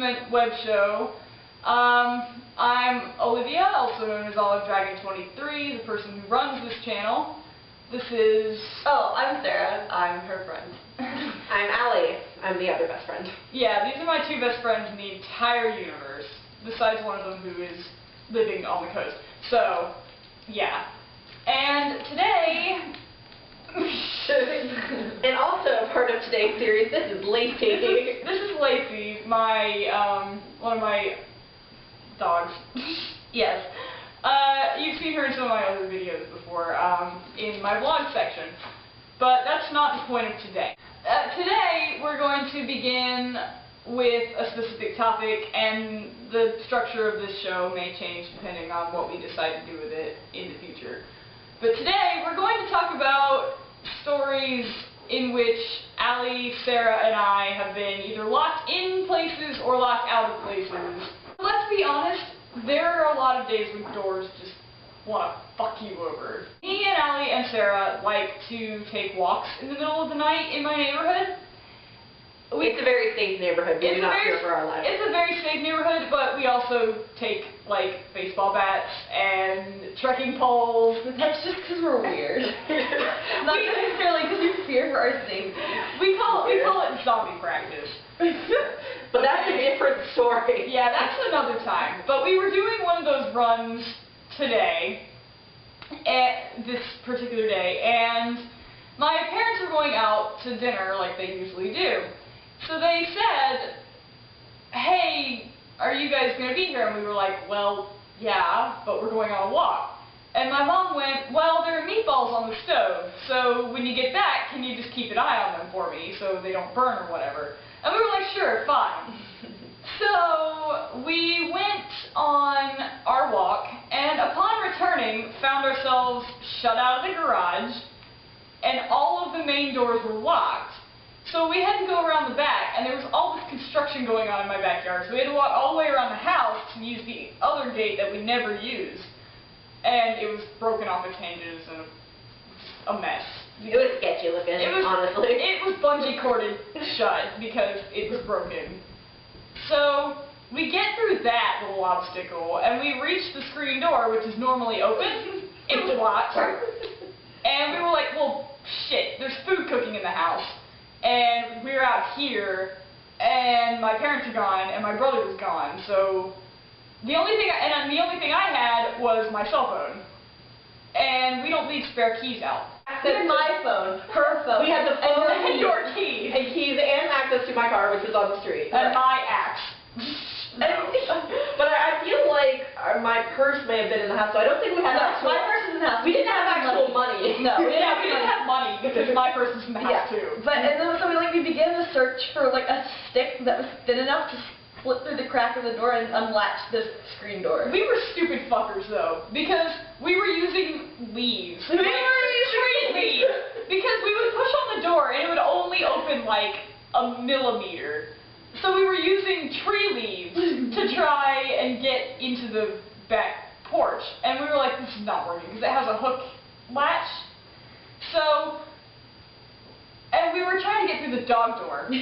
basement web show. I'm Olivia, also known as Olive Dragon 23, the person who runs this channel. This is... Oh, I'm Sarah. I'm her friend. I'm Allie. I'm the other best friend. Yeah, these are my two best friends in the entire universe, besides one of them who is living on the coast. So, yeah. And today... And also part of today's series, this is Lacey. This is Lacey, my, one of my dogs. Yes. You've seen her in some of my other videos before, in my vlog section. But that's not the point of today. Today, we're going to begin with a specific topic, and the structure of this show may change depending on what we decide to do with it in the future. But today, we're going to talk about stories in which Allie, Sarah, and I have been either locked in places or locked out of places. Let's be honest, there are a lot of days when doors just want to fuck you over. Me and Allie and Sarah like to take walks in the middle of the night in my neighborhood. It's a very safe neighborhood. We do not fear for our lives. It's a very safe neighborhood, but we also take, like, baseball bats and trekking poles. That's just because we're weird. Not necessarily because we fear for our safety. We call it zombie practice. But that's a different story. Yeah, that's another time. But we were doing one of those runs today, this particular day, and my parents were going out to dinner like they usually do. So they said, hey, are you guys going to be here? And we were like, well, yeah, but we're going on a walk. And my mom went, well, there are meatballs on the stove, so when you get back, can you just keep an eye on them for me so they don't burn or whatever? And we were like, sure, fine. So we went on our walk, and upon returning, found ourselves shut out of the garage, and all of the main doors were locked. So we had to go around the back, and there was all this construction going on in my backyard, so we had to walk all the way around the house to use the other gate that we never used. And it was broken off its hinges and a mess. It was sketchy looking, honestly. It was bungee corded shut because it was broken. So we get through that little obstacle, and we reach the screen door, which is normally open. It was locked. And we were like, well, shit, there's food cooking in the house. And we're out here, and my parents are gone, and my brother was gone. So the only thing I had was my cell phone. And we don't leave spare keys out. Even my phone, her phone. We had the phone and your keys. And keys and access to my car, which was on the street. And my axe. No. But I feel like my purse may have been in the house, so I don't think we had actual... My purse is in the house. We didn't have actual money. No, we didn't have money because my purse was in the house too. But and then so we began to search for like a stick that was thin enough to slip through the crack of the door and unlatch this screen door. We were stupid fuckers though, because we were using leaves. We were using tree leaves. Because we would push on the door and it would only open like a millimeter. So we were using tree leaves to try and get into the back porch. And we were like, this is not working because it has a hook latch. So, and we were trying to get through the dog door. Was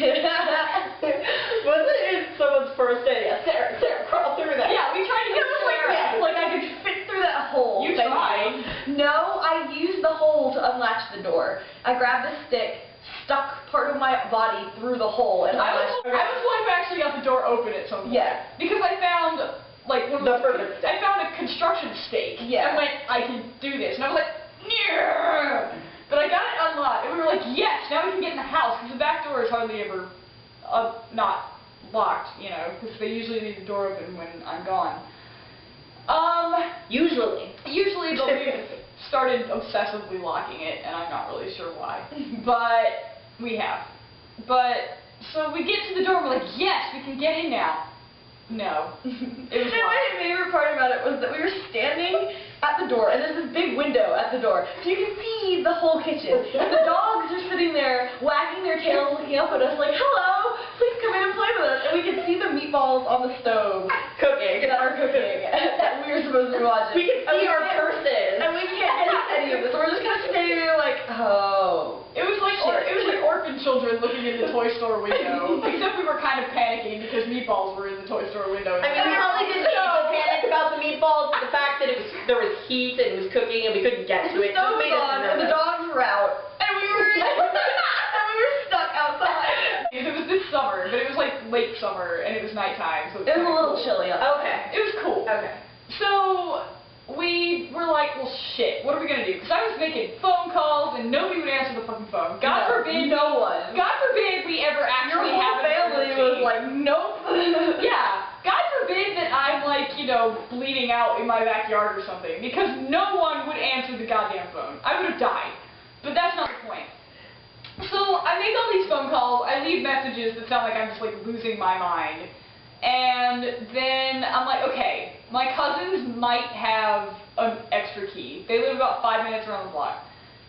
it in someone's first day? Yeah, Sarah, crawl through that. Yeah, we tried to get through there. Like I could fit through that hole. You tried. No, I used the hole to unlatch the door. I grabbed the stick, stuck part of my body through the hole, and I was the one who actually got the door open at some point. Yeah. Because I found like one of I found a construction stake. Yeah. And went, I can do this. And I was like, yeah. But I got it unlocked, and we were like, yes, now we can get in the house, because the back door is hardly ever not locked, you know, because they usually leave the door open when I'm gone. Usually, but we started obsessively locking it, and I'm not really sure why. But we have. But, so we get to the door, we're like, yes, we can get in now. No. It was my favorite part about it was that we were standing at the door, and there's this big window at the door, so you can see the whole kitchen. And the dogs are sitting there, wagging their tails, looking up at us like, hello, please come in and play with us. And we can see the meatballs on the stove cooking. That are cooking, that we were supposed to be watching. We can see our purses. And we can't edit any of this, so we're just kind of standing there like, oh. It was like orphan children looking in the toy store window. Except we were kind of panicking because meatballs were in the toy store window. I mean, we probably didn't panic about the meatballs, but the fact that there was heat and it was cooking and we couldn't get to it The stove just made was us on, and the nervous. dogs were out, and we were stuck outside. It was this summer, but it was like late summer and it was nighttime, so It was a kinda little cool. chilly outside. Okay. It was cool. Okay. So we were like, well, shit, what are we gonna do? Because I was making phone calls and nobody would answer the fucking phone. God forbid. No one. God forbid we ever Your actually whole have an family emergency. was like, nope. Yeah. God forbid that I'm like, you know, bleeding out in my backyard or something. Because no one would answer the goddamn phone. I would have died. But that's not the point. So I make all these phone calls, I leave messages that sound like I'm just like losing my mind. And then I'm like, okay, my cousins might have an extra key. They live about 5 minutes around the block.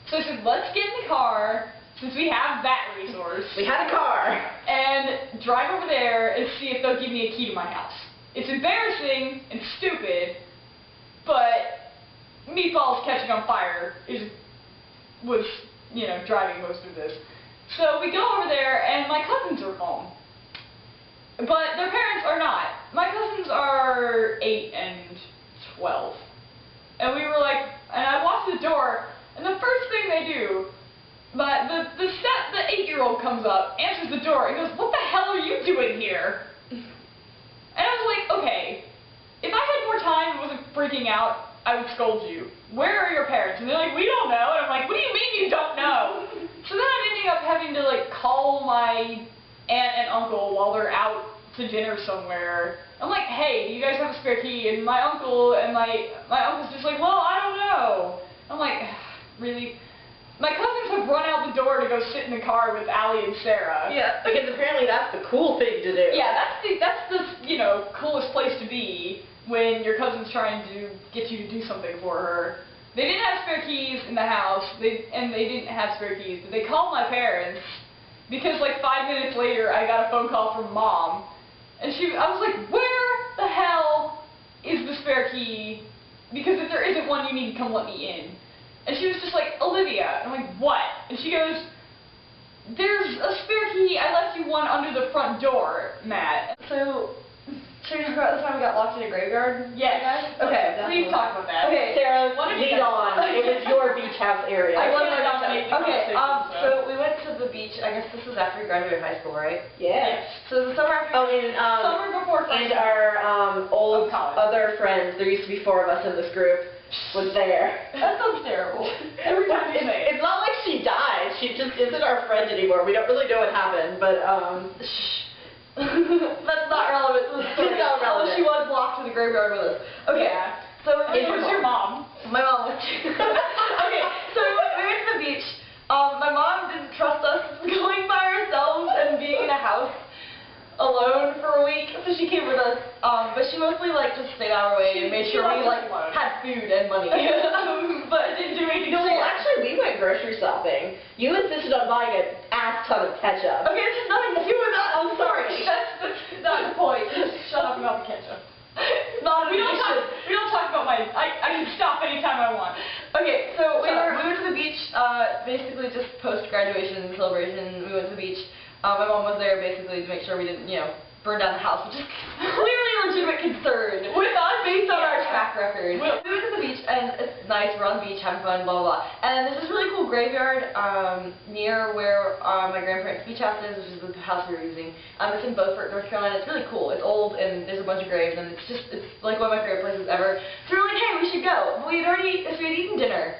So I said, let's get in the car, since we have that resource, We had a car. and drive over there and see if they'll give me a key to my house. It's embarrassing and stupid, but meatballs catching on fire was, you know, driving most of this. So we go over there, and my cousins are home. But their parents are not. My cousins are 8 and 12. And we were like, and I walked the door, and the first thing they do, the 8-year-old comes up, answers the door, and goes, "What the hell are you doing here?" And I was like, okay, if I had more time and wasn't freaking out, I would scold you. Where are your parents? And they're like, we don't know. And I'm like, what do you mean you don't know? So then I'm ending up having to like call my aunt and uncle while they're out to dinner somewhere. I'm like, hey, do you guys have a spare key? And my uncle and my uncle's just like, well, I don't know. I'm like, really? My cousins have run out the door to go sit in the car with Allie and Sarah. Yeah, because apparently that's the cool thing to do. Yeah, that's the, you know, coolest place to be when your cousin's trying to get you to do something for her. They didn't have spare keys in the house, and they didn't have spare keys, but they called my parents because like 5 minutes later I got a phone call from Mom, and I was like, where the hell is the spare key? Because if there isn't one, you need to come let me in. And she was just like, Olivia. I'm like, what? And she goes, there's a spare key. I left you one under the front door, Matt. So, should we talk about the time we got locked in a graveyard? Yes. Okay. Please talk about that. Okay. Sarah, What did you lead guys- on. It was your beach house area. I What can't did I dominate say? the Okay, conversation, so we went to the beach, I guess this was after we graduated high school, right? Yeah. So the summer after Oh, and Summer before and freshman. our old Of college. other friends, there used to be 4 of us in this group, was there. That sounds terrible. Every time you say it. It's not like she died. She just isn't our friend anymore. We don't really know what happened, but That's not relevant to the story. It's not relevant. She was locked in the graveyard with us. Okay. Yeah. So It was your mom. My mom was too. Okay, so we went to the beach. My mom didn't trust us going by ourselves and being in a house alone for a week, so she came with us. But she mostly like just stayed out of our way and made She sure we left us like alone. had food and money. But didn't do anything. no, well, serious. actually, we went grocery shopping. You insisted on buying an ass ton of ketchup. Okay, this has nothing to do with that. I'm sorry. That's not the point. Just shut up about the ketchup. Not We don't talk about my. I can stop anytime I want. Okay, so we Sorry. went to the beach, basically just post-graduation celebration. We went to the beach. My mom was there basically to make sure we didn't, you know, burn down the house, which is clearly a legitimate concern With us, based on our yeah. track record. We went to the beach, and it's nice. We're on the beach having fun, blah, blah, blah. And there's this really cool graveyard near where my grandparents' beach house is, which is the house we were using. It's in Beaufort, North Carolina. It's really cool. It's old, and there's a bunch of graves, and it's like one of my favorite places ever. So we were like, hey, we should go. But we had eaten dinner.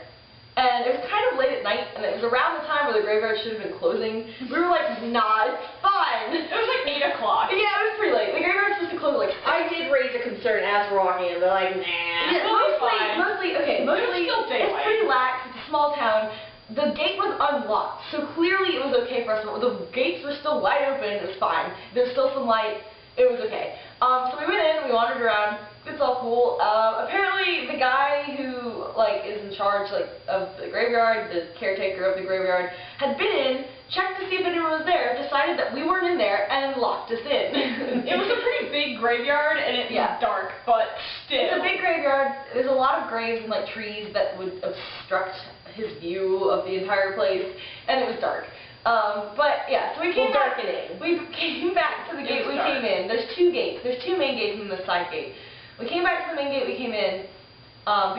And it was kind of late at night, and it was around the time where the graveyard should have been closing. We were like, nah, it's fine. It was like 8 o'clock. Yeah, it was pretty late. The graveyard's supposed to close at like 6. I did raise a concern as we're walking in. They're like, nah. Yeah, We'll be fine. mostly, It was still it's daylight. pretty lax. It's a small town. The gate was unlocked, so clearly it was okay for us. The gates were still wide open. It was fine. There's still some light. It was okay. So we went in. We wandered around. It's all cool. Apparently, the guy who is in charge of the graveyard, the caretaker of the graveyard, had been in, checked to see if anyone was there, decided that we weren't in there, and locked us in. It was a pretty big graveyard, and it Yeah. was dark, but still. It's a big graveyard. There's a lot of graves and trees that would obstruct his view of the entire place, and it was dark. But yeah, so we came back. Darkening. We came back to the gate we came in. There's two gates. There's two main gates and the side gate. We came back to the main gate we came in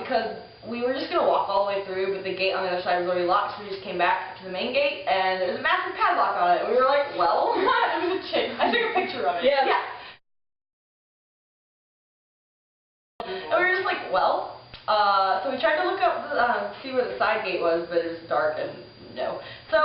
because we were just going to walk all the way through, but the gate on the other side was already locked, so we just came back to the main gate, and there was a massive padlock on it. We were like, well... It was a chick. I took a picture of it. Yeah. And we were just like, well... so we tried to look up, see where the side gate was, but it was dark, and no. So,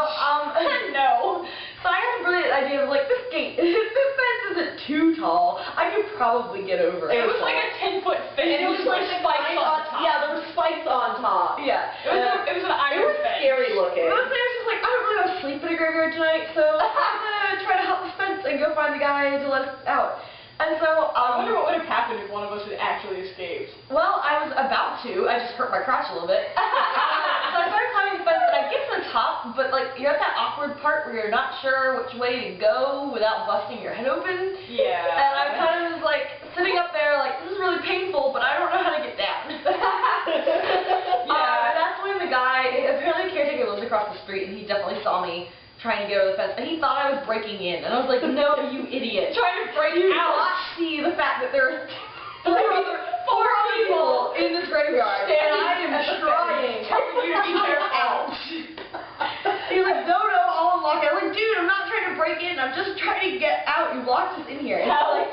no. So I had a brilliant idea of, like, this gate, this fence isn't too tall. I could probably get over it. It was like a 10-foot fence. And it was like spikes on top. Yeah, there were spikes on top. Yeah. It was an iron fence. Scary looking. But I was just like, I don't really want to sleep in a graveyard tonight, so I'm gonna try to hop the fence and go find the guy to let us out. And so, I wonder what would have happened if one of us had actually escaped. well, I was about to. I just hurt my crotch a little bit. So I started climbing the fence, and I get to the top, but like you're at that awkward part where you're not sure which way to go without busting your head open. Yeah. And I'm kind of just like sitting up there, like this is really painful, but I don't know how to get down. Yeah. That's when the guy, apparently the caretaker lives across the street, and he definitely saw me trying to get over the fence, and he thought I was breaking in, and I was like, no, you idiot. Trying to break You out. not see the fact that there are four people in this graveyard, and I am trying telling you to be careful. He's like, no, I'll unlock it. I'm like, dude, I'm not trying to break in, I'm just trying to get out. You locked us in here. And so, like,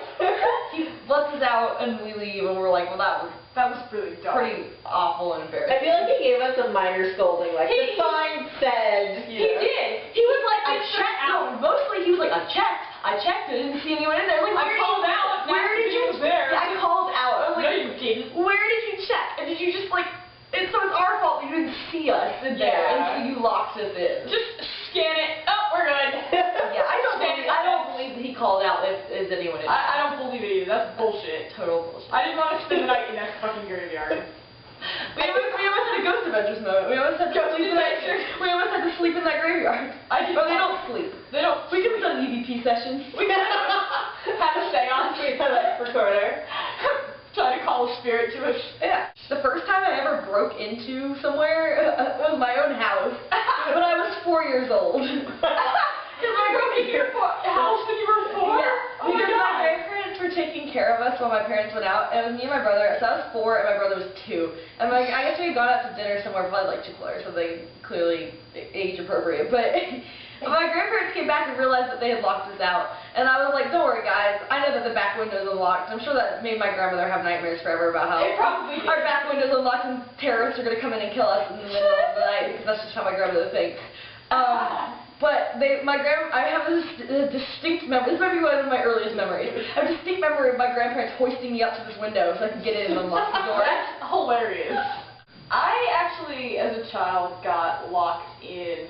he lets us out, and we leave, and we're like, well, that was really dumb. pretty awful and embarrassing. I feel like he gave us a minor scolding, like, the sign said. He did. He was like, I checked out. Mostly, he was like, I checked. I didn't see anyone in there. Like, I called out. Where did you? Was there. Yeah, I called out. I was like, No, you didn't. where did you check? And did you just like? So it's our fault that you didn't see us in there, Yeah. and so you locked us in. Just scan it. Oh, we're good. Yeah, I don't believe that he called out if anyone in there. I don't believe it either. That's bullshit. Total bullshit. I didn't want to spend the night in that fucking graveyard. We almost had a Ghost Adventures moment. We almost had to Ghost sleep in that. Adventures. We almost had to sleep in that graveyard. Oh, they don't sleep. They don't. We could have done EVP sessions. We could have had a seance. We had a recorder. Try to call a spirit to us. Yeah. The first time I ever broke into somewhere was my own house, but I was 4 years old. Because I broke into your house when you were 4? Yeah, Oh my because God. my grandparents were taking care of us while my parents went out, and it was me and my brother. So I was 4 and my brother was 2. And like, I guess we had gone out to dinner somewhere, probably like Chick-fil-A or something, clearly age appropriate. But my grandparents came back and realized that they had locked us out. And I was like, don't worry guys, I know that the back window's unlocked. I'm sure that made my grandmother have nightmares forever about how It probably did. our back window's unlocked and terrorists are going to come in and kill us in the middle of the night, because that's just how my grandmother thinks. But I have this distinct memory. This might be one of my earliest memories. I have a distinct memory of my grandparents hoisting me up to this window so I could get in and unlock the door. That's hilarious. I actually, as a child, got locked in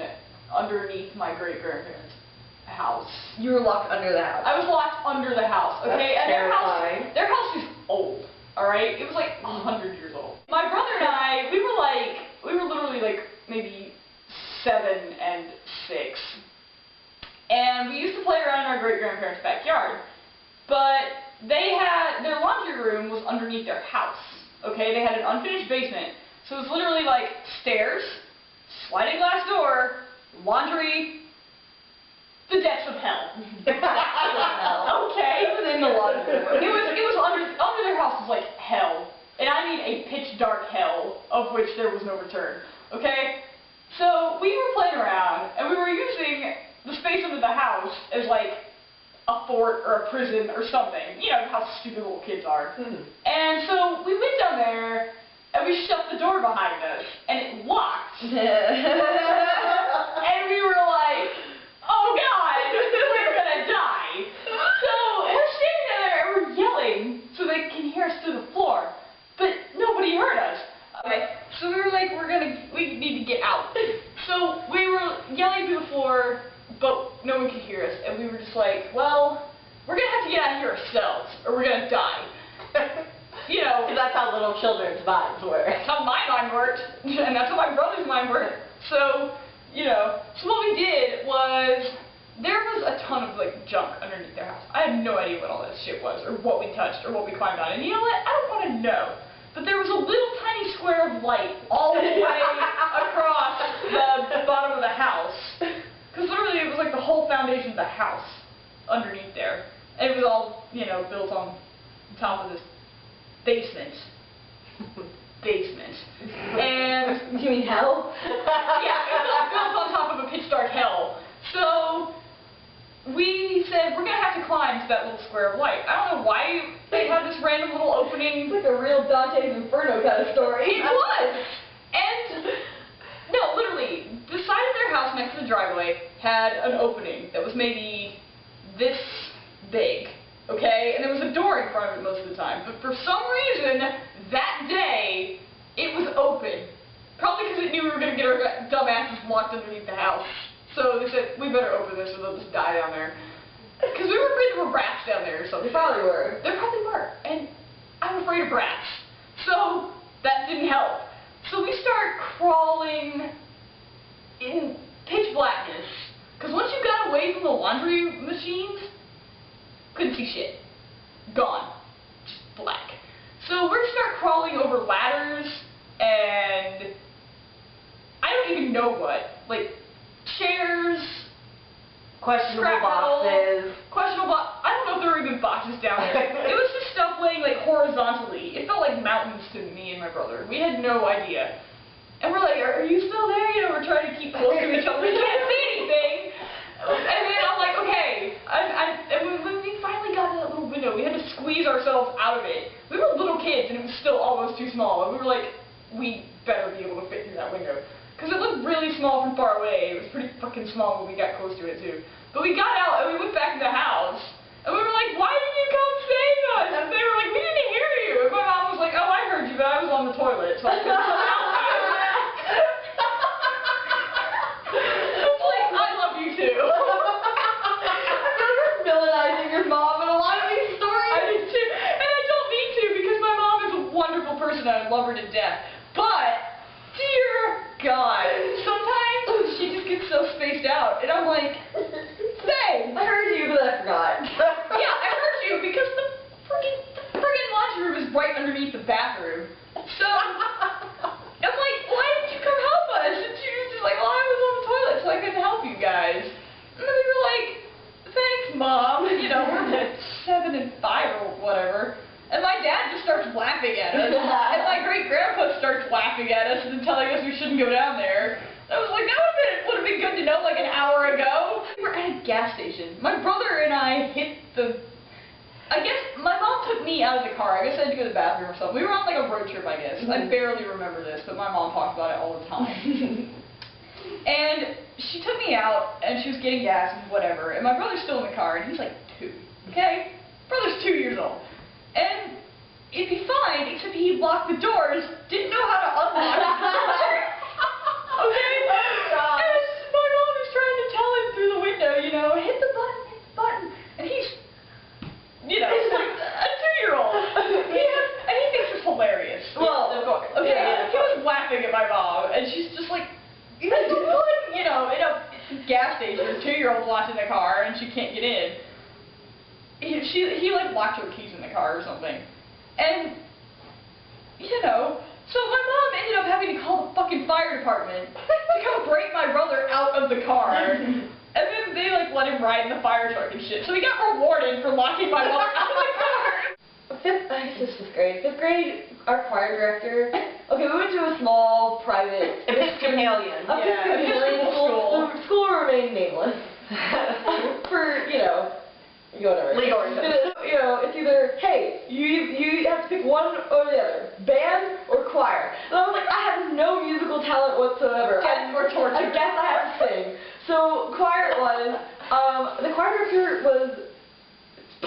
underneath my great-grandparents' house. You were locked under the house. I was locked under the house, okay? That's And terrifying. their house is old, alright? It was like 100 years old. My brother and I, we were literally like maybe 7 and 6. And we used to play around in our great-grandparents' backyard. But their laundry room was underneath their house, okay? They had an unfinished basement. So it was literally like stairs, sliding glass door, laundry, the depths of hell. Okay? Even in the laundry room. It was under their house was like hell. And I mean a pitch dark hell of which there was no return. Okay? So we were playing around and we were using the space under the house as like a fort or a prison or something. You know how stupid little kids are. And so we went down there and we shut the door behind us and it locked. And we were like, oh God, we're gonna die. So we're standing there and we're yelling so they can hear us through the floor. But nobody heard us. Okay, so we were like, we need to get out. So we were yelling through the floor, but no one could hear us. And we were just like, well, we're gonna have to get out of here ourselves or we're gonna die. You know. Because that's how little children's minds work. That's how my mind worked, and that's how my brother's mind worked. So, you know, so what we did was, there was a ton of, like, junk underneath their house. I had no idea what all that shit was, or what we touched, or what we climbed on. And you know what? I don't want to know. But there was a little tiny square of light all the way across the bottom of the house. Because literally top of this basement. And You mean hell? yeah, it was built on top of a pitch dark hell. So we said we're gonna have to climb to that little square of light. I don't know why they had this random little opening. It's like a real Dante's Inferno kind of story. It was! And no, literally, the side of their house next to the driveway had an opening that was maybe this big, okay? And there was a door in front of it most of the time. But for some reason, that day, it was open. Probably because it knew we were going to get our dumb asses locked underneath the house. So they said, we better open this or they'll just die down there. Because we were afraid there were rats down there or something. They probably were. There probably were. And I'm afraid of rats. So that didn't help. So we start crawling in pitch blackness. Because once you got away from the laundry machines, couldn't see shit. Gone. Just black. So we're gonna start crawling over ladders and I don't even know what. Like chairs, Questionable scrap metal, boxes. I don't know if there were even boxes down there. It was just stuff laying like horizontally. It felt like mountains to me and my brother. We had no idea. And we're like, are you still there? You know, we're trying to keep close to each other. We can't see anything. And then I'm like, okay. And when we finally got to that little window, we had to squeeze ourselves out of it. We were little kids and it was still almost too small. And we were like, we better be able to fit through that window. Because it looked really small from far away. It was pretty fucking small when we got close to it too. But we got out and we went back to the house. And we were like, why didn't you come save us? And they were like, we didn't hear you. And my mom was like, oh, I heard you, but I was on the toilet. So I couldn't come help you. It's like, I love you too. You're villainizing your mom in a lot of these stories. I did too. And I don't need to because my mom is a wonderful person and I love her to death. But, dear God, sometimes she just gets so spaced out. And I'm like, same. I heard you, but I forgot. Yeah, I heard you because the friggin' laundry room is right underneath the bathroom. So, I'm like, why didn't you come help us? And she was just like, well, I was on the toilet, so I couldn't help you guys. And then we were like, thanks, Mom. You know, we're 7 and 5 or whatever. And my dad just starts laughing at us. And my great-grandpa starts laughing at us and telling us we shouldn't go down there. I was like, that would have been good to know like an hour ago. We were at a gas station. My brother and I hit the... I guess my mom took me out of the car. I guess I had to go to the bathroom or something. We were on like a road trip, I guess. I barely remember this, but my mom talks about it all the time. And she took me out, and she was getting gas and whatever. And my brother's still in the car, and he's like 2. Okay? Brother's 2 years old. And it'd be fine, except he locked the doors, didn't know how to unlock the door. Okay? And my mom is trying to tell him through the window, you know, hit the button. And he's, you know, like a 2-year-old. And he thinks it's hilarious. Well, of course. Okay, he was laughing at my mom, and she's just like, you know, in a gas station, a 2-year-old locked in the car, and she can't get in. He like locked her keys in the car or something. And, you know, so my mom ended up having to call the fucking fire department to come break my brother out of the car. And then they like let him ride in the fire truck and shit. So he got rewarded for locking my mother out of the car. I guess it's 5th grade. 5th grade, our choir director. Okay, we went to a small private Episcopalian. Episcopalian school. The school remained nameless. For, you know, whatever. Legal reasons. You know, it's either, hey, you have to pick one or the other. Band or choir. And I was like, I have no musical talent whatsoever. Death or torture. I guess I have to sing. So choir it was. The choir director was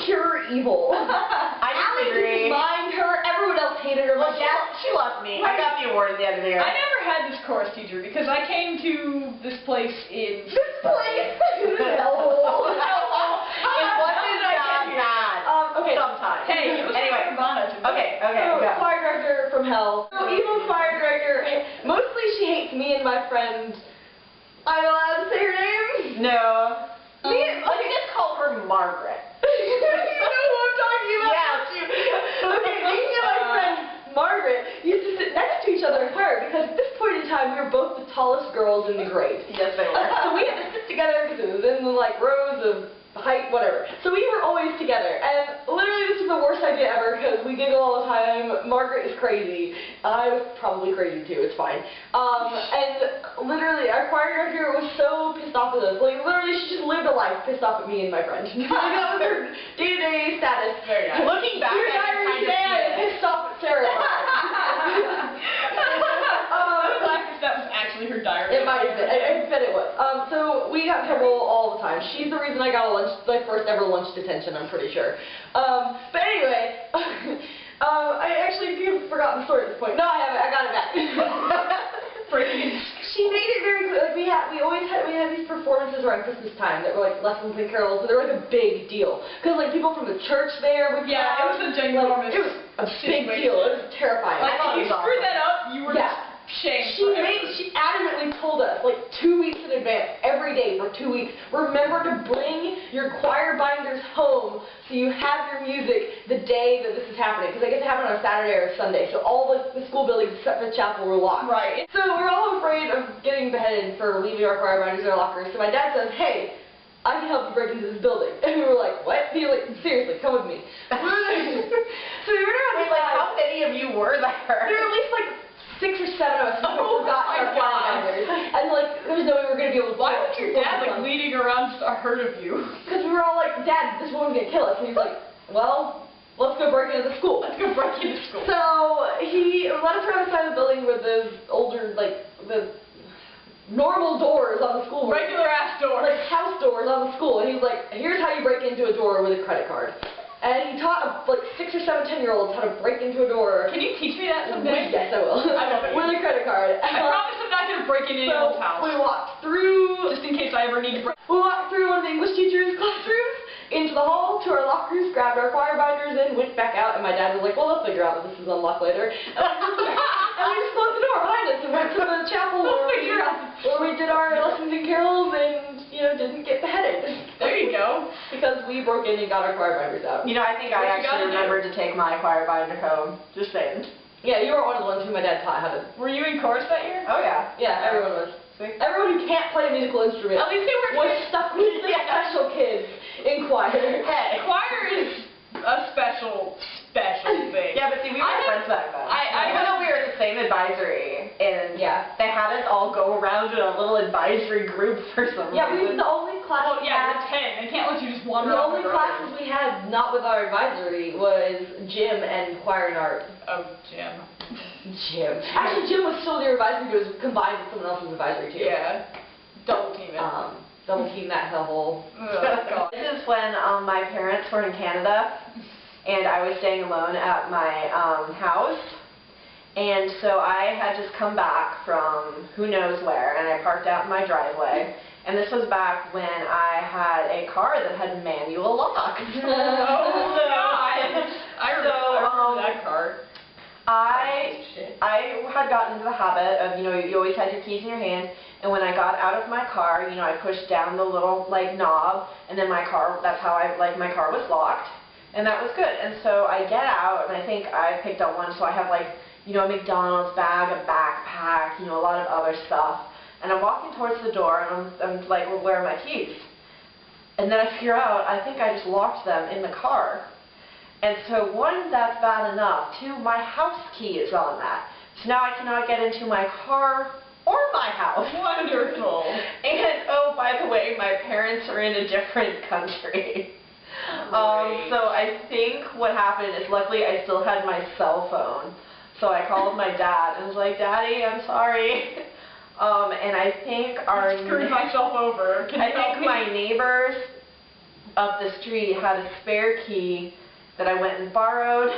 pure evil. I Allie disagree. didn't mind her. Everyone else hated her. Well, My dad, she loved me. I got the award at the end of the year. I never had this chorus teacher because I came to this place in... This place. Hellhole. It wasn't that bad. Okay. Sometimes. Hey, it was anyway. Nirvana to me. Okay, So, go. choir director from hell. So, evil choir director. Mostly she hates me and my friend. I'm allowed to say her name? No. Me, Let me just call her Margaret. you know who I'm talking about? Yeah, Okay, me and my friend Margaret used to sit next to each other in choir because at this point in time we were both the tallest girls in the grade. Yes, they were. So we had to sit together because it was in the like rows of height, whatever. So we were always together, and literally this is the worst idea ever because we giggle all the time. Margaret is crazy. I was probably crazy too, it's fine. And literally our choir director was so pissed off with us. Like literally she just lived a life pissed off at me and my friend. That was her day-to-day status. Very nice. Looking back Your at it, diary today, I'm pissed off at Sarah. That was actually her diary. It might have been. I bet it was. So we got in trouble all the time. She's the reason I got my first ever lunch detention, I'm pretty sure. But anyway, I actually forgot the story at this point. No, I haven't. I got it back. She made it very clear. Like we had these performances around Christmas time that were like lessons and carols, so they were like a big deal. Because like people from the church there would Yeah, it was a ginormous. It was a big deal. It was terrifying. Like if you screwed that up, you were shamed. She adamantly told us, like 2 weeks in advance, every day for 2 weeks, remember to bring your choir binders home so you have your music the day that this is happening. Because I guess it happened on a Saturday or a Sunday, so all the school buildings except for the chapel were locked. Right. So we're all afraid of getting beheaded for leaving our choir binders in our lockers. So my dad says, hey, I can help you break into this building. And we were like, what? He was like, seriously, come with me. So we went around Wait, like, how many of you were there? There were at least like 6 or 7 of us who forgot our choir binders. And like, there was no way we were going to be able to Why was your dad like leading around a herd of you? Because we were all like, Dad, this woman's going to kill us. And he's like, well, let's go break into the school. Let's go break into school. So he let us around the side of the building with the older, like, the normal doors on the school. Regular ass doors. Like house doors on the school. And he was like, here's how you break into a door with a credit card. And he taught like 6 or 7 10-year-olds how to break into a door. Can you teach me that someday? Yes, I will. I love it. With a credit card. I promise I'm not going to break into anyone's house. We walked through. Just in case I ever need to break. We walked through one of the English teacher's classrooms, into the hall, to our lockers, grabbed our choir binders in, went back out, and my dad was like, well, let's figure out that this is unlocked later. And we just closed the door behind us and went to the chapel where we did our lessons and carols and, you know, didn't get beheaded. There you go. Because we broke in and got our choir binders out. You know, I think I actually remembered to take my choir binder home. Just saying. Yeah, you were one of the ones who my dad taught how to. Were you in chorus that year? Oh, yeah. Yeah, everyone was. Everyone who can't play a musical instrument At least they were was stuck with the special kids in choir. Hey, choir is a special thing. Yeah, but see, we were friends back then. Even though we were in the same advisory, and they had us all go around in a little advisory group for some reason. Yeah, we were the only class. Oh, yeah, we're 10. They can't let you just wander The off only the road. classes we had not with our advisory was gym and choir and art. Oh, gym. Gym. Actually, gym was still their advisory, but it was combined with someone else's advisory too. Yeah. Double team it. Double team that hole. Oh, This is when my parents were in Canada, and I was staying alone at my house. And so I had just come back from who knows where, and I parked out in my driveway. And this was back when I had a car that had manual locks. oh, God. I remember that car. I had gotten into the habit of, you know, you always had your keys in your hand, and when I got out of my car, you know, I pushed down the little, like, knob, and then my car, that's how my car was locked, and that was good. And so I get out, and I think I picked up one, so I have, like, you know, a McDonald's bag, a backpack, you know, a lot of other stuff, and I'm walking towards the door, and I'm like, well, where are my keys? And then I figure out, I think I just locked them in the car. And so, one, that's bad enough. 2, my house key is on that. So now I cannot get into my car or my house. Wonderful. And, oh, by the way, my parents are in a different country. So I think what happened is, luckily, I still had my cell phone. So I called my dad and was like, Daddy, I'm sorry. And I think I screwed myself over. I think my neighbors up the street had a spare key that I went and borrowed.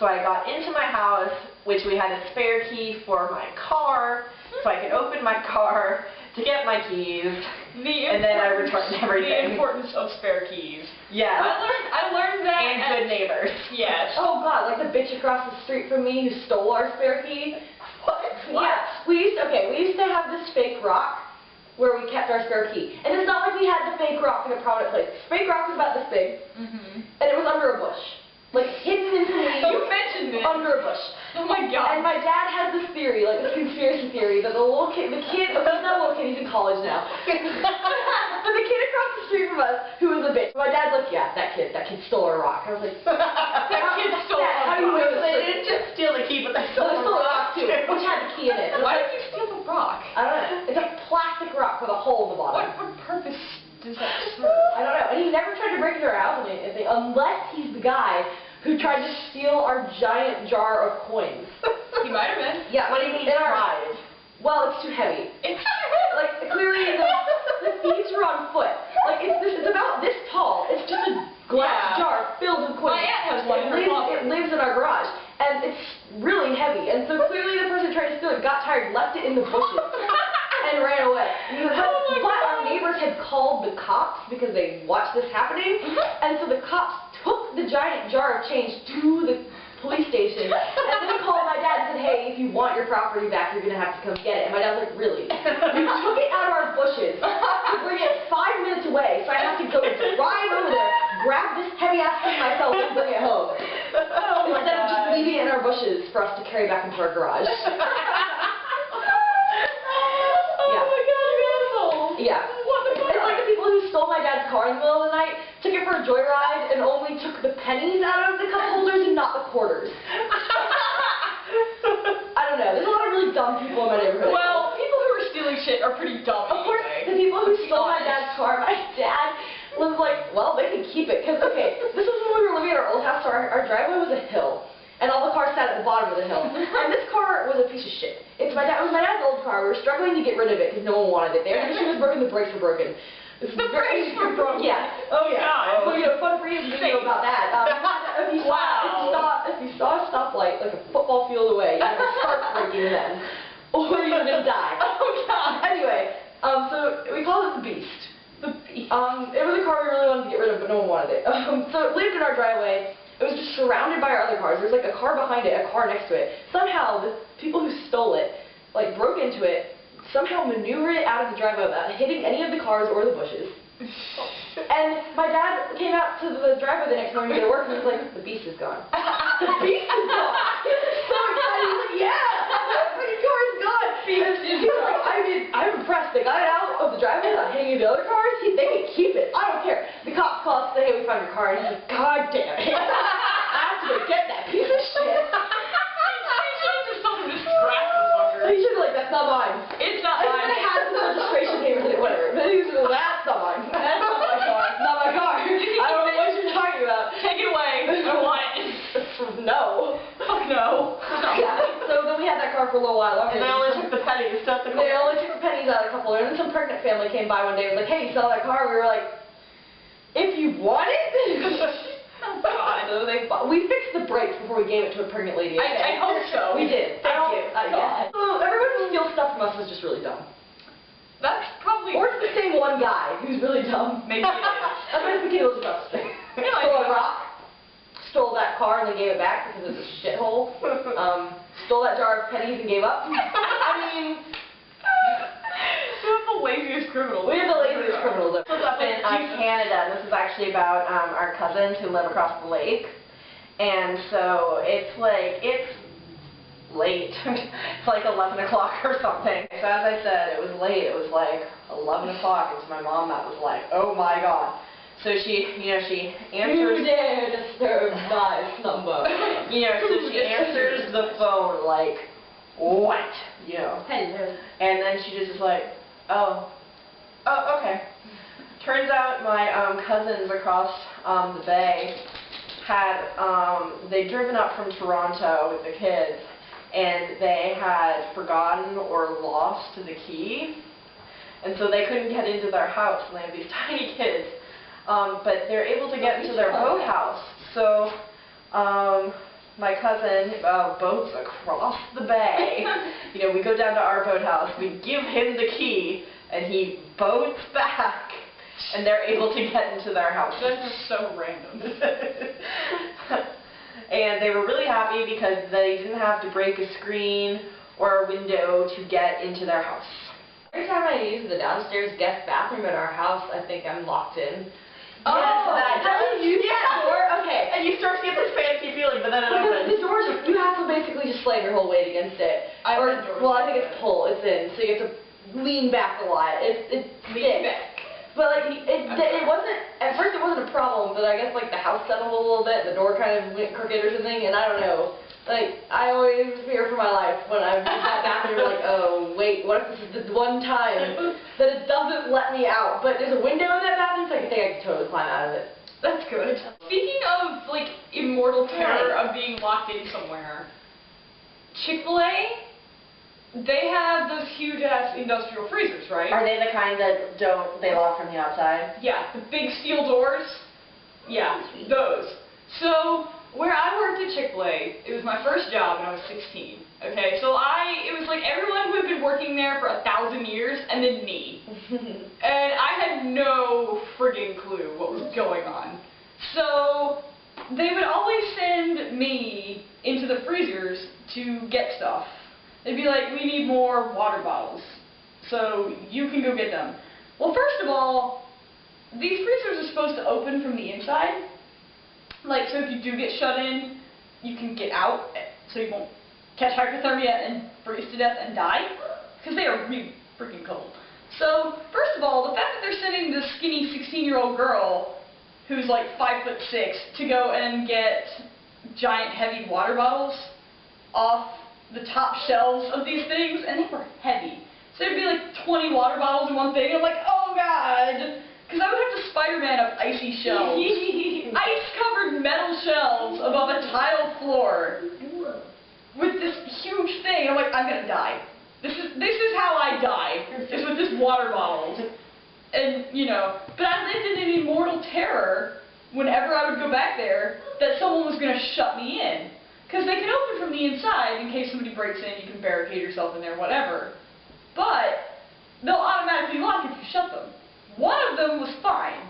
So I got into my house, which we had a spare key for my car, so I could open my car to get my keys, and then I returned everything. The importance of spare keys. Yes. I learned that. And good neighbors. Yes. Oh God, like the bitch across the street from me who stole our spare key. What? Yeah, we used to have this fake rock where we kept our spare key. And it's not like we had the fake rock in a prominent place. Fake rock was about this big, and it was under a bush. Like, hidden in the You mentioned it. under a bush. Oh my God. And my dad has this theory, like this conspiracy theory, that the kid, but he's not a little kid, he's in college now. But the kid across the street from us, who was a bitch, my dad's like, yeah, that kid stole our rock. I was like, That kid stole our How do you rock. know they didn't just steal the key, but they stole They stole a rock too, which had the key in it. Why did you steal the rock? I don't know. It's a plastic rock with a hole in the bottom. What purpose does that serve? I don't know. And he never tried to break into our house with anything, unless he's the guy who tried to steal our giant jar of coins. He might have been. Yeah. What do you mean in our- tried? Well, it's too heavy. It's Like, clearly the thieves were on foot. Like, it's about this tall. It's just a glass Yeah. jar filled with coins. My aunt has one in her closet. It lives in our garage. And it's really heavy. And so clearly the person trying to steal it got tired, left it in the bushes, and ran away. But our neighbors had called the cops because they watched this happening. And so the cops took the giant jar of change to the police station, and then called my dad and said, hey, if you want your property back, you're going to have to come get it. And my dad was like, really? You took it out of our bushes to bring it 5 minutes away, so I have to go drive over there, grab this heavy-ass thing myself, and bring it home. Instead of just leaving it in our bushes for us to carry back into our garage. Yeah. It's like the people who stole my dad's car in the middle of the night, took it for a joyride, and only took the pennies out of the cup holders and not the quarters. I don't know. There's a lot of really dumb people in my neighborhood. Well, people who are stealing shit are pretty dumb. Of course, anyway. the people who stole my dad's car, my dad was like, well, they can keep it. Because, okay, this was when we were living at our old house, so our driveway was a hill. And all the cars sat at the bottom of the hill. And this car was a piece of shit. It was my dad's old car. We were struggling to get rid of it because no one wanted it. The air conditioning was broken, the brakes were broken. The brakes were broken? Yeah. Oh, yeah. God. Well, you know, fun for you to know about that. If you saw a stoplight, like a football field away, you had to start braking then. Or you're going to die. Oh, God. Anyway, so we called it the Beast. The beast. It was a car we really wanted to get rid of, but no one wanted it. So it lived in our driveway. It was just surrounded by our other cars. There was like a car behind it, a car next to it. Somehow, the people who stole it, like, broke into it, somehow maneuvered it out of the driveway without hitting any of the cars or the bushes. And my dad came out to the driveway the next morning to go to work, and he was like, the Beast is gone. The Beast is gone! So excited. He was like, yeah! That fucking car is gone! Beast is He was like, I'm impressed. They got it out of the driveway without hitting the other cars. They can keep it. I don't care. The cops call us and say, hey, we found your car. And he's like, God damn it. I have to go get that piece of shit. So he should be like, that's not mine. It's not I mine. mean, it has the registration papers and whatever. But he was like, that's not mine. That's not my car. Not my car. I don't know what you're talking about. Take it away. I want it. No. Fuck no. Yeah. So then we had that car for a little while. And they only took the pennies, not the They only took the pennies out of a couple, and then some pregnant family came by one day and was like, hey, you saw that car? We were like, if you want it? Oh, God. So we fixed the brakes before we gave it to a pregnant lady. I hope so. We did. Thank you. Yeah. So everyone who steals stuff from us was just really dumb. That's probably... Or it's the same one guy who's really dumb. Maybe it is. I bet the kid was about to say. Yeah, I Stole a think- rock, stole that car and then gave it back because it was a shithole. Stole that jar of pennies and gave up. I mean... We're the laziest criminals. We're the laziest criminals ever. This was up in Canada, and this is actually about our cousins who live across the lake. And so it's like, it's late. It's like 11 o'clock or something. So as I said, it was late. It was like 11 o'clock, and to my mom that was like, oh my God. So she, you know, she answers... Who dare disturb my slumber? You know, so she answers the phone like, what? You know. Hello. And then she just is like, oh, okay. Turns out my cousins across the bay had, they'd driven up from Toronto with the kids, and they had forgotten or lost the key, and so they couldn't get into their house, and they have these tiny kids, but they're able to get into their boathouse. So my cousin boats across the bay. You know, we go down to our boathouse, we give him the key, and he boats back, and they're able to get into their house. This is so random. And they were really happy because they didn't have to break a screen or a window to get into their house. Every time I use the downstairs guest bathroom at our house, I think I'm locked in. Oh, that have you used that door? Okay. And you start to get this fancy feeling, but then it Because opens. the doors, you have to basically just slam your whole weight against it. I've had doors Well, I like think it's that. pull, it's in. So you have to lean back a lot. It Lean sticks. back. But like it wasn't at first it wasn't a problem, but I guess like the house settled a little bit, the door kind of went crooked or something, and I don't know. Like I always fear for my life when I'm in that bathroom. Like, oh wait, what if this is the one time that it doesn't let me out? But there's a window in that bathroom, so I think I can totally climb out of it. That's good. Speaking of like immortal terror of being locked in somewhere, Chick-fil-A. They have those huge-ass industrial freezers, right? Are they the kind that they lock from the outside? Yeah, the big steel doors. Yeah, those. So, where I worked at Chick-fil-A, it was my first job when I was 16. Okay, so it was like everyone who had been working there for 1,000 years, and then me. And I had no friggin' clue what was going on. So, they would always send me into the freezers to get stuff. They'd be like, we need more water bottles, so you can go get them. Well, first of all, these freezers are supposed to open from the inside. Like, so if you do get shut in, you can get out, so you won't catch hypothermia and freeze to death and die, because they are really freaking cold. So, first of all, the fact that they're sending this skinny 16-year-old girl, who's like 5'6", to go and get giant heavy water bottles off the top shelves of these things, and they were heavy. So there'd be like 20 water bottles in one thing, and I'm like, oh god! Because I would have to Spider-Man up icy shelves. Ice-covered metal shelves above a tile floor with this huge thing. I'm like, I'm gonna die. This is how I die, is with this water bottles. And, you know, but I lived in an immortal terror whenever I would go back there that someone was gonna shut me in. Because they can open from the inside in case somebody breaks in, you can barricade yourself in there, whatever. But they'll automatically lock if you shut them. One of them was fine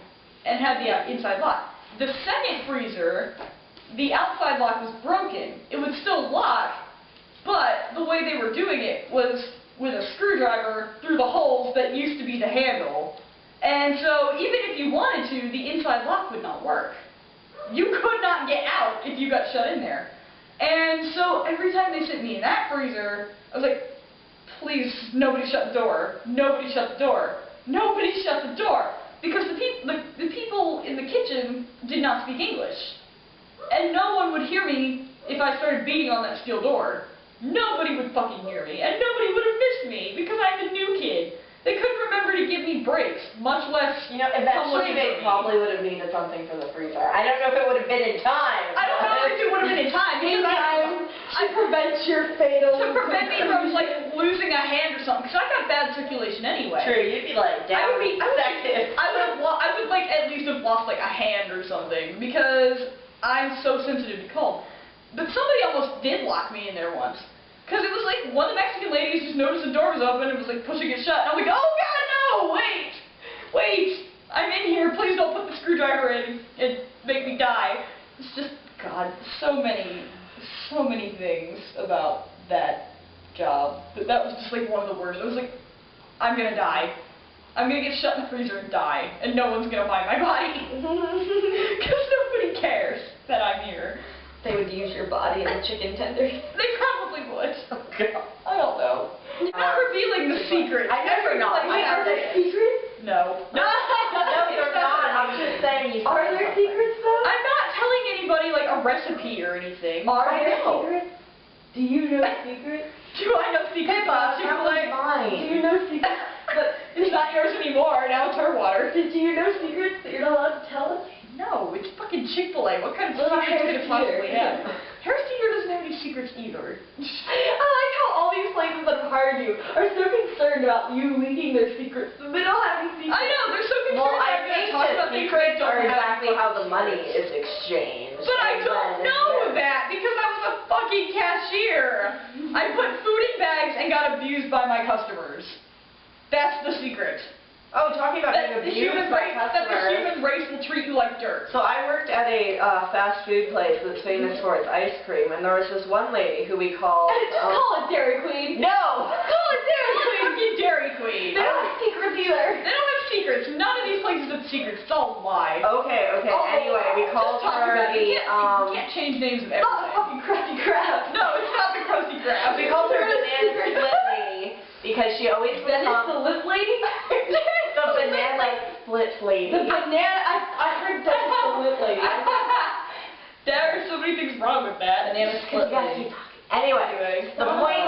and had the inside lock. The second freezer, the outside lock was broken. It would still lock, but the way they were doing it was with a screwdriver through the holes that used to be the handle. And so even if you wanted to, the inside lock would not work. You could not get out if you got shut in there. And so every time they sent me in that freezer, I was like, please, nobody shut the door. Nobody shut the door. Nobody shut the door. Because the people in the kitchen did not speak English. And no one would hear me if I started beating on that steel door. Nobody would fucking hear me. And nobody would have missed me because I'm a new kid. They couldn't remember to give me breaks, much less... You know, eventually they probably would have needed something for the freezer. I don't know if it would have been in time. I don't know if it would have been in time. Because to prevent your fatal... To prevent me from, like, losing a hand or something. Because I got bad circulation anyway. True, you'd be, like, down I would, like, at least have lost, like, a hand or something. Because I'm so sensitive to cold. But somebody almost did lock me in there once. Because it was like, one of the Mexican ladies just noticed the door was open and was like pushing it shut. And I'm like, oh god, no, wait, I'm in here, please don't put the screwdriver in and make me die. It's just, god, so many things about that job. But that was just like one of the worst. I was like, I'm gonna die. I'm gonna get shut in the freezer and die. And no one's gonna find my body. Because nobody cares that I'm here. They would use your body as a chicken tender. They probably would. Oh, God. I don't know. You're not revealing the secret. I never know. Wait, are there secrets? No. No, you're not. I'm just saying you Are there secrets though? I'm not telling anybody like a recipe or anything. Are there know. secrets? Do you know secrets? Do I know secrets about Chick-fil-A? Do you know secrets? But it's not yours anymore. Now it's her water. do you know secrets that you're not allowed to tell us? No, it's fucking Chick-fil-A. What kind of Well, secrets could it Harris possibly Teeter. have? Harris Teeter doesn't have any secrets either. I like how all these places that have hired you are so concerned about you leaking their secrets. They don't have any secrets. I know, they're so concerned Well, I I'm going think to talk about the things secrets that are don't have exactly how the fucking money secrets. is exchanged. But I and don't when know and where. that because I was a fucking cashier. I put food in bags and got abused by my customers. That's the secret. Oh, talking about That the being human abused by race, that the customers. human race will treat you like dirt. So I worked at a fast food place that's famous for its ice cream, and there was this one lady who we called... Just call it Dairy Queen. No! Call it Dairy Queen. Fucking Dairy Queen. They don't have secrets either. They don't have secrets. None of these places have secrets. It's all a lie. Okay, Oh, anyway, we called just talk her about it. the, You can't change names of Not the everything. fucking Krusty Krab. No, it's not the Krusty Krab. we called her Banana Split Lady because she always would Dennis come. the lip lady? The banana split lady. The banana, I heard Dennis the lip lady. There are so many things wrong with that. Banana split lady. Anyway, the point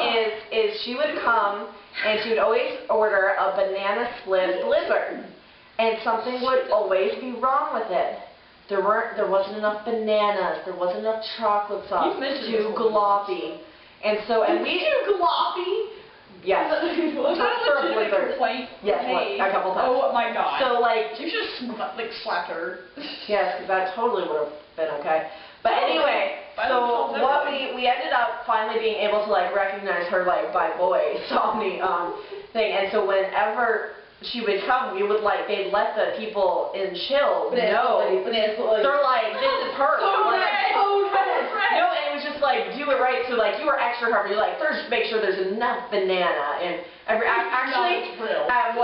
is she would come and she would always order a banana split blizzard, and something would always be wrong with it. There wasn't enough bananas. There wasn't enough chocolate sauce. You've mentioned Too this before. gloppy. And so, and we Too gloppy? yes. Was that a For a legitimate blizzard. complaint? Yes, Hey. a couple times. Oh my god. So like, You should have slapped her. yes, 'cause that totally would have been okay. But anyway, so what we ended up finally being able to like recognize her like by voice on the thing, and so whenever she would come, we would like they'd let the people in chill know. They're like, this is her. No, and it was just like do it right. So like you were extra covered. You're like, first make sure there's enough banana and actually at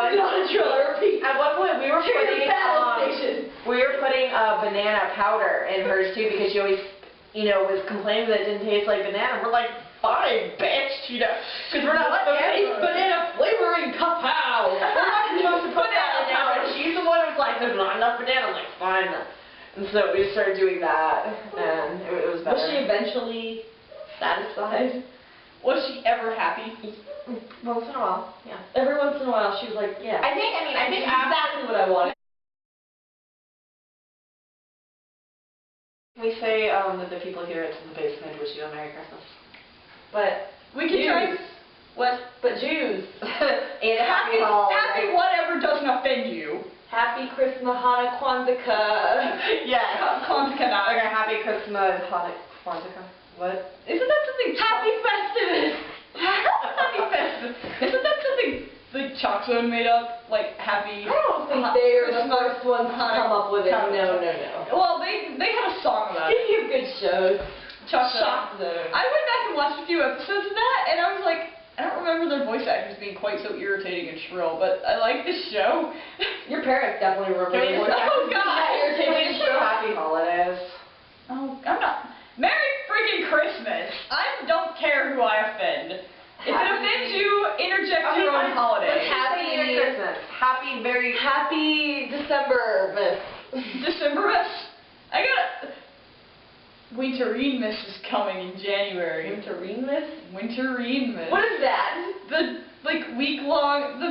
one point we were putting banana powder in hers too, because she always, you know, was complaining that it didn't taste like banana. We're like, fine, bitch, you know, because we're not supposed to eat banana flavoring kapow. We're not supposed to put that in there. And she's the one who was like, there's not enough banana. I'm like, fine. And so we started doing that, and it was better. Was she eventually satisfied? Was she ever happy? Once in a while, yeah. Every once in a while she was like, yeah. I think exactly what I wanted. we say that the people here at the basement wish you a Merry Christmas. But We can try. what? But Jews. And a happy holiday. Happy whatever doesn't offend you. Happy Christmas, Hanukkah, Kwanzaa. Yes. Kwanzaa. Like a happy Christmas, Hanukkah. What? Isn't that something? Happy Festivus. Happy Festivus. Isn't that something like Chalk Zone made up? Like happy. I don't think they are the first ones to come up with it. No. Well, they had a song about it. Speaking of good shows, Chalk Chalk Zone. Zone. I went back and watched a few episodes of that, and I was like, I don't remember their voice actors being quite so irritating and shrill, but I like this show. Your parents definitely remember Can we the just- voice Oh God! Can we just show happy holidays? Oh, I'm not. Merry freaking Christmas! I don't care who I offend. If it offends you, interject your own holiday. Happy Merry Christmas. Happy December, Decembermas. I got Winterreadmas is coming in January. Winterreadmas. What is that? The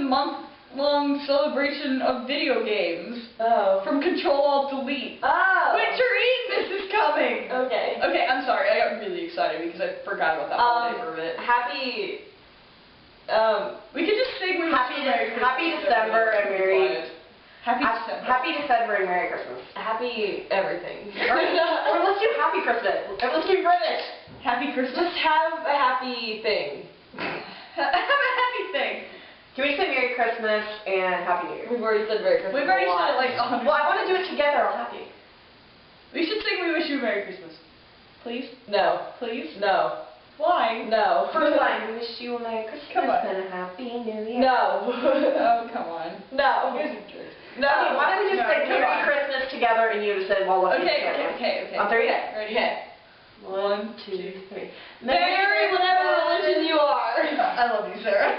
month-long celebration of video games Oh. from Control-Alt-Delete. Oh. Winterreadmas is coming. Okay. Okay, I'm sorry. I got really excited because I forgot about that holiday for a bit. Happy. We could just sing Happy Merry Christmas. Happy December and Merry. Happy December. Happy December and Merry Christmas. Happy everything. Or let's do Happy Christmas. Let's do British. Happy Christmas. Just have a happy thing. Have a happy thing. Can we say Merry Christmas and Happy New Year? We've already said Merry Christmas. We've already a lot. said it like 100 Well, I want to do it together. I'm happy. We should sing We Wish You a Merry Christmas. Please? No. Please? No. Why? No. First line. We wish you a Merry Christmas Come on. and a Happy New Year. No. Oh, come on. No. You guys are jerks. No. Okay, why don't we just No, say come Merry on. Christmas together and you just say, well, what Okay. On 3 days. Ready? Okay. 1, 2, 3. Marry whatever religion you are. I love you, Sarah.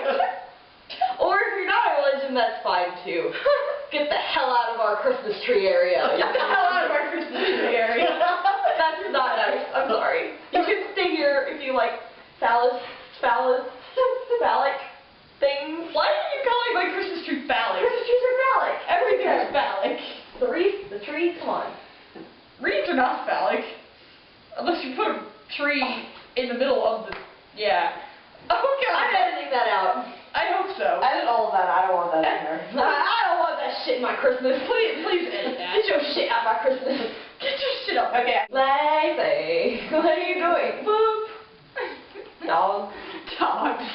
Or if you're not a religion, that's fine too. Get the hell out of our Christmas tree area. Get the hell out of our Christmas tree area. That's not nice. I'm sorry. You can stay here if you like phallic things. Why are you calling my Christmas tree phallic? Christmas trees are phallic. Everything is phallic. The tree, come on. Reeds are not phallic. Unless you put a tree in the middle of the... Yeah. Oh, God. I'm editing that out. I hope so. Edit all of that. I don't want that in there. I don't want that shit in my Christmas. Please edit that. Get your shit out of my Christmas. Get your shit up. Okay. Lexi, what are you doing? Boop. Dog. Dogs.